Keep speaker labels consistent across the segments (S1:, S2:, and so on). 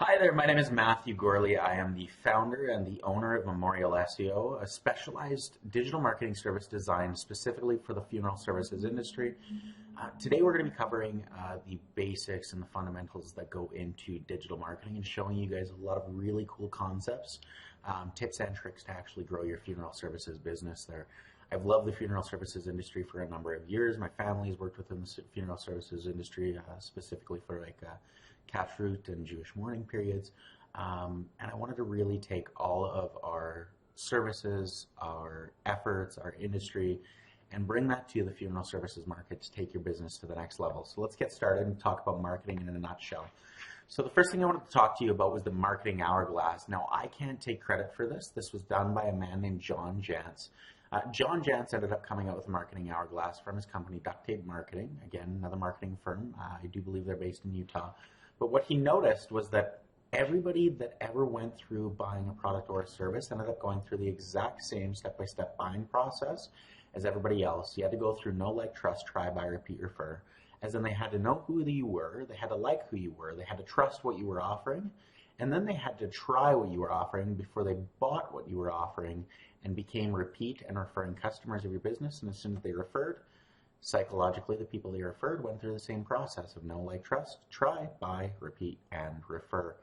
S1: Hi there, my name is Matthew Gorley. I am the founder and the owner of Memorial SEO, a specialized digital marketing service designed specifically for the funeral services industry. Today we're going to be covering the basics and the fundamentals that go into digital marketing and showing you guys a lot of really cool concepts, tips and tricks to actually grow your funeral services business there. I've loved the funeral services industry for a number of years. My family's worked within the funeral services industry, specifically for cash root and Jewish mourning periods. And I wanted to really take all of our services, our efforts, our industry, and bring that to the funeral services market to take your business to the next level. So let's get started and talk about marketing in a nutshell. So the first thing I wanted to talk to you about was the Marketing Hourglass. Now, I can't take credit for this. This was done by a man named John Jantz. John Jantz ended up coming out with a Marketing Hourglass from his company, Duct Tape Marketing. Again, another marketing firm. I do believe they're based in Utah. But what he noticed was that everybody that ever went through buying a product or a service ended up going through the exact same step-by-step buying process as everybody else. You had to go through know, like, trust, try, buy, repeat, refer. As in, they had to know who you were, they had to like who you were, they had to trust what you were offering, and then they had to try what you were offering before they bought what you were offering and became repeat and referring customers of your business. And as soon as they referred, psychologically, the people they referred went through the same process of know, like, trust, try, buy, repeat, and refer.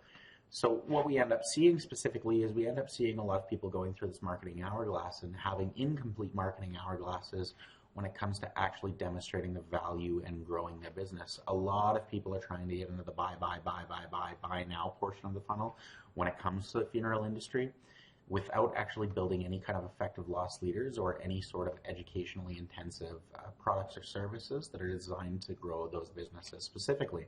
S1: So what we end up seeing specifically is we end up seeing a lot of people going through this marketing hourglass and having incomplete marketing hourglasses when it comes to actually demonstrating the value and growing their business. A lot of people are trying to get into the buy now portion of the funnel when it comes to the funeral industry, without actually building any kind of effective loss leaders or any sort of educationally intensive products or services that are designed to grow those businesses specifically.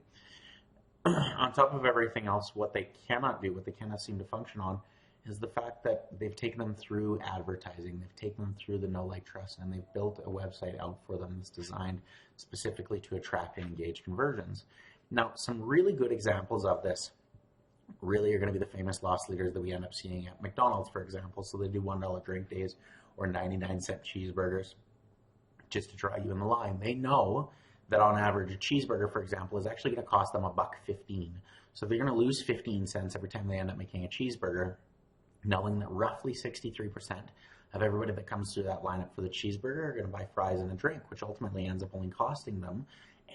S1: On top of everything else, what they cannot do, what they cannot seem to function on, is the fact that they've taken them through advertising, they've taken them through the know, like, trust, and they've built a website out for them that's designed specifically to attract and engage conversions. Now, some really good examples of this really are going to be the famous loss leaders that we end up seeing at McDonald's, for example. So they do $1 drink days or 99-cent cheeseburgers just to draw you in the line. They know that on average, a cheeseburger, for example, is actually going to cost them $1.15. So they're going to lose 15 cents every time they end up making a cheeseburger, knowing that roughly 63% of everybody that comes through that lineup for the cheeseburger are going to buy fries and a drink, which ultimately ends up only costing them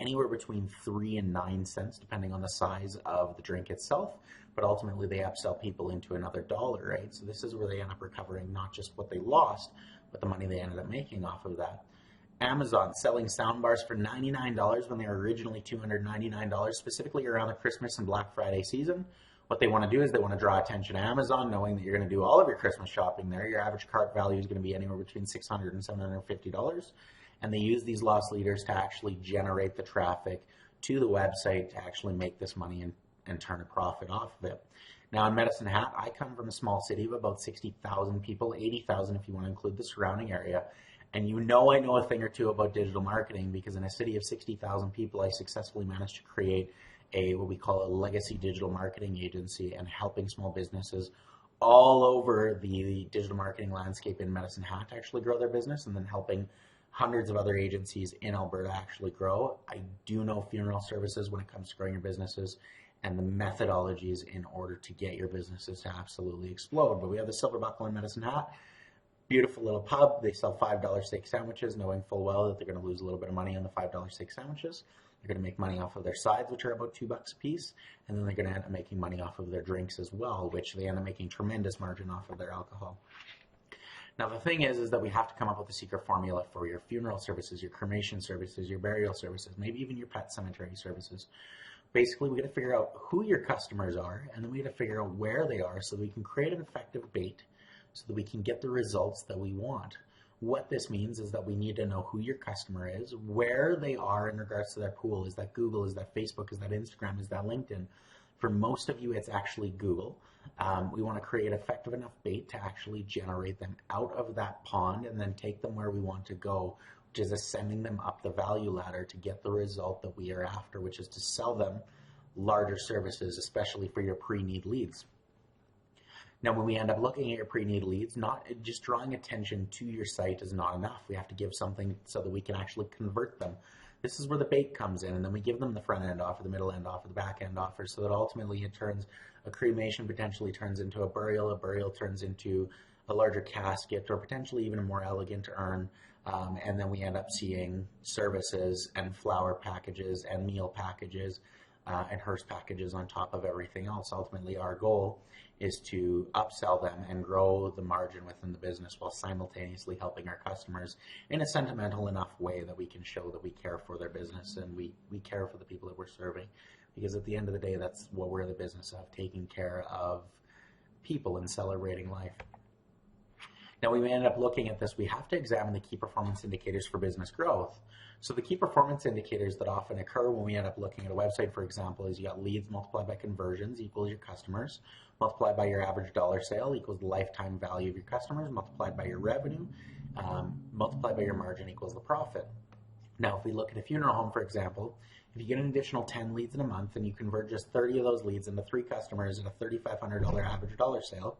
S1: anywhere between 3 and 9 cents, depending on the size of the drink itself. But ultimately, they upsell people into another dollar, right? So this is where they end up recovering not just what they lost, but the money they ended up making off of that. Amazon selling soundbars for $99 when they were originally $299, specifically around the Christmas and Black Friday season. What they want to do is they want to draw attention to Amazon, knowing that you're going to do all of your Christmas shopping there. Your average cart value is going to be anywhere between $600 and $750. And they use these loss leaders to actually generate the traffic to the website to actually make this money and turn a profit off of it. Now, in Medicine Hat, I come from a small city of about 60,000 people, 80,000 if you want to include the surrounding area. And I know a thing or two about digital marketing, because in a city of 60,000 people, I successfully managed to create what we call a legacy digital marketing agency, and helping small businesses all over the digital marketing landscape in Medicine Hat to actually grow their business, and then helping hundreds of other agencies in Alberta actually grow. I do know funeral services when it comes to growing your businesses and the methodologies in order to get your businesses to absolutely explode. But we have the Silver Buckle in Medicine Hat. Beautiful little pub. They sell $5 steak sandwiches, knowing full well that they're going to lose a little bit of money on the $5 steak sandwiches. They're going to make money off of their sides, which are about $2 a piece, and then they're going to end up making money off of their drinks as well, which they end up making tremendous margin off of their alcohol. Now, the thing is that we have to come up with a secret formula for your funeral services, your cremation services, your burial services, maybe even your pet cemetery services. Basically, we got to figure out who your customers are, and then we got to figure out where they are so we can create an effective bait so that we can get the results that we want. What this means is that we need to know who your customer is, where they are in regards to their pool. Is that Google? Is that Facebook? Is that Instagram? Is that LinkedIn? For most of you, it's actually Google. We want to create effective enough bait to actually generate them out of that pond and then take them where we want to go, which is ascending them up the value ladder to get the result that we are after, which is to sell them larger services, especially for your pre-need leads. Now, when we end up looking at your pre-need leads, not just drawing attention to your site is not enough. We have to give something so that we can actually convert them. This is where the bait comes in, and then we give them the front end offer, the middle end offer, the back end offer, so that ultimately it turns, a cremation potentially turns into a burial turns into a larger casket, or potentially even a more elegant urn. And then we end up seeing services and flower packages and meal packages and hearse packages on top of everything else. Ultimately, our goal is to upsell them and grow the margin within the business while simultaneously helping our customers in a sentimental enough way that we can show that we care for their business and we care for the people that we're serving. Because at the end of the day, that's what we're in the business of, taking care of people and celebrating life. Now, we end up looking at this, we have to examine the key performance indicators for business growth. So the key performance indicators that often occur when we end up looking at a website, for example, is you got leads multiplied by conversions equals your customers, multiplied by your average dollar sale equals the lifetime value of your customers, multiplied by your revenue, multiplied by your margin equals the profit. Now, if we look at a funeral home, for example, if you get an additional 10 leads in a month and you convert just 30 of those leads into 3 customers at a $3,500 average dollar sale,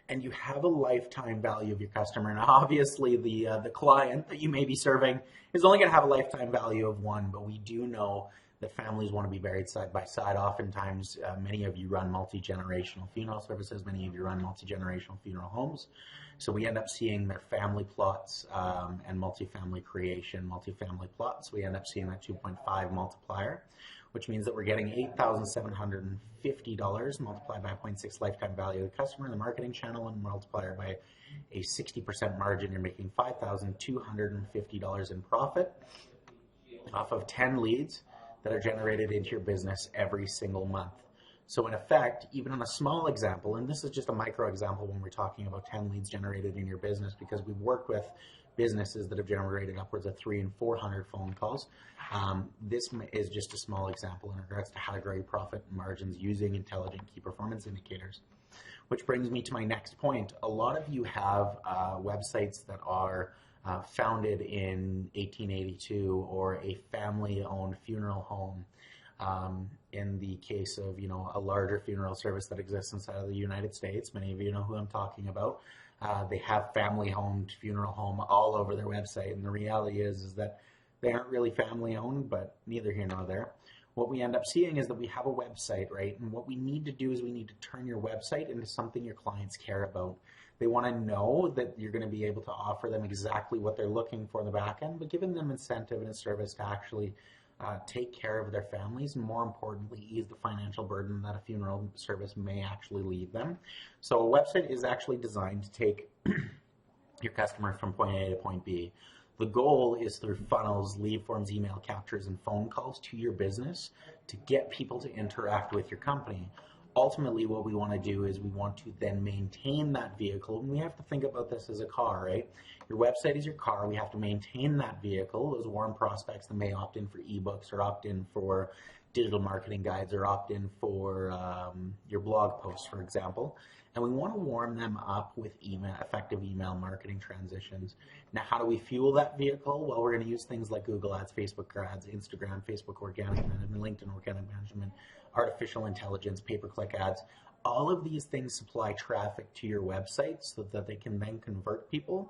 S1: and you have a lifetime value of your customer, and obviously the client that you may be serving is only going to have a lifetime value of 1, but we do know that families want to be buried side by side. Oftentimes, many of you run multi-generational funeral services, many of you run multi-generational funeral homes, so we end up seeing their family plots and multifamily creation, multifamily plots. We end up seeing that 2.5 multiplier, which means that we're getting $8,750 multiplied by 0.6 lifetime value of the customer in the marketing channel, and multiplier by a 60% margin. You're making $5,250 in profit off of 10 leads that are generated into your business every single month. So in effect, even on a small example, and this is just a micro example when we're talking about 10 leads generated in your business, because we've worked with businesses that have generated upwards of 300 and 400 phone calls. This is just a small example in regards to how to grow your profit margins using intelligent key performance indicators. Which brings me to my next point. A lot of you have websites that are founded in 1882 or a family-owned funeral home. In the case of, a larger funeral service that exists inside of the United States, many of you know who I'm talking about. They have family-owned funeral home all over their website, and the reality is that they aren't really family-owned, but neither here nor there. What we end up seeing is that we have a website, right? And what we need to do is we need to turn your website into something your clients care about. They want to know that you're going to be able to offer them exactly what they're looking for in the back end, but giving them incentive and a service to actually take care of their families, and more importantly, ease the financial burden that a funeral service may actually leave them. So a website is actually designed to take your customer from point A to point B. The goal is through funnels, lead forms, email captures, and phone calls to your business to get people to interact with your company. Ultimately, what we want to do is we want to then maintain that vehicle, and we have to think about this as a car, right? Your website is your car. We have to maintain that vehicle. Those warm prospects that may opt in for ebooks or opt in for digital marketing guides or opt in for your blog posts, for example. And we want to warm them up with effective email marketing transitions. Now, how do we fuel that vehicle? Well, we're going to use things like Google Ads, Facebook Ads, Instagram, Facebook Organic Management, LinkedIn Organic Management, artificial intelligence, pay-per-click ads. All of these things supply traffic to your website so that they can then convert people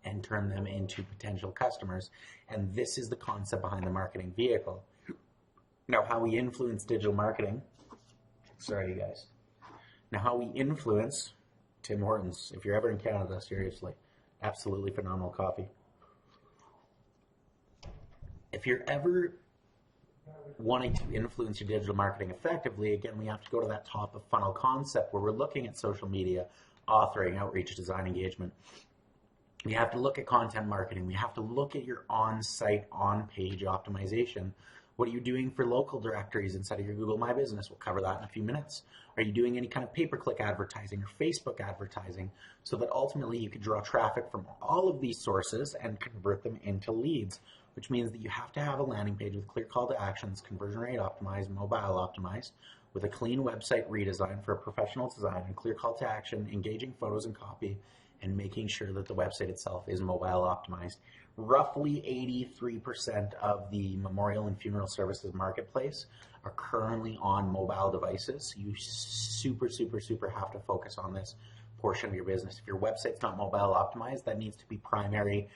S1: and turn them into potential customers. And this is the concept behind the marketing vehicle. Now, how we influence digital marketing. Sorry, you guys. Now, how we influence Tim Hortons. If you're ever in Canada, seriously, absolutely phenomenal coffee. If you're ever wanting to influence your digital marketing effectively, again, we have to go to that top of funnel concept where we're looking at social media, authoring, outreach, design, engagement. We have to look at content marketing. We have to look at your on-site, on-page optimization. What are you doing for local directories inside of your Google My Business? We'll cover that in a few minutes. Are you doing any kind of pay-per-click advertising or Facebook advertising so that ultimately you can draw traffic from all of these sources and convert them into leads, which means that you have to have a landing page with clear call to actions, conversion rate optimized, mobile optimized, with a clean website redesign for a professional design and clear call to action, engaging photos and copy, and making sure that the website itself is mobile optimized. Roughly 83% of the memorial and funeral services marketplace are currently on mobile devices. You super have to focus on this portion of your business. If your website's not mobile optimized, that needs to be primary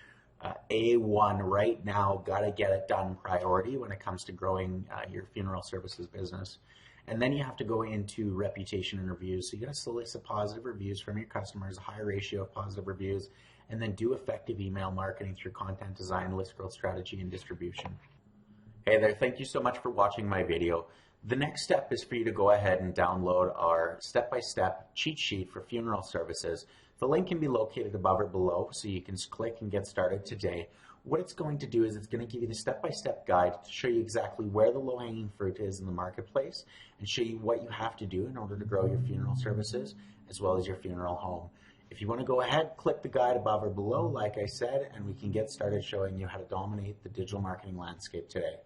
S1: A1 right now, got to get it done priority when it comes to growing your funeral services business. And then you have to go into reputation and reviews. So you got to solicit positive reviews from your customers, a high ratio of positive reviews, and then do effective email marketing through content design, list growth strategy, and distribution. Hey there, thank you so much for watching my video. The next step is for you to go ahead and download our step-by-step cheat sheet for funeral services. The link can be located above or below, so you can click and get started today. What it's going to do is it's going to give you the step-by-step guide to show you exactly where the low-hanging fruit is in the marketplace and show you what you have to do in order to grow your funeral services as well as your funeral home. If you want to go ahead, click the guide above or below, like I said, and we can get started showing you how to dominate the digital marketing landscape today.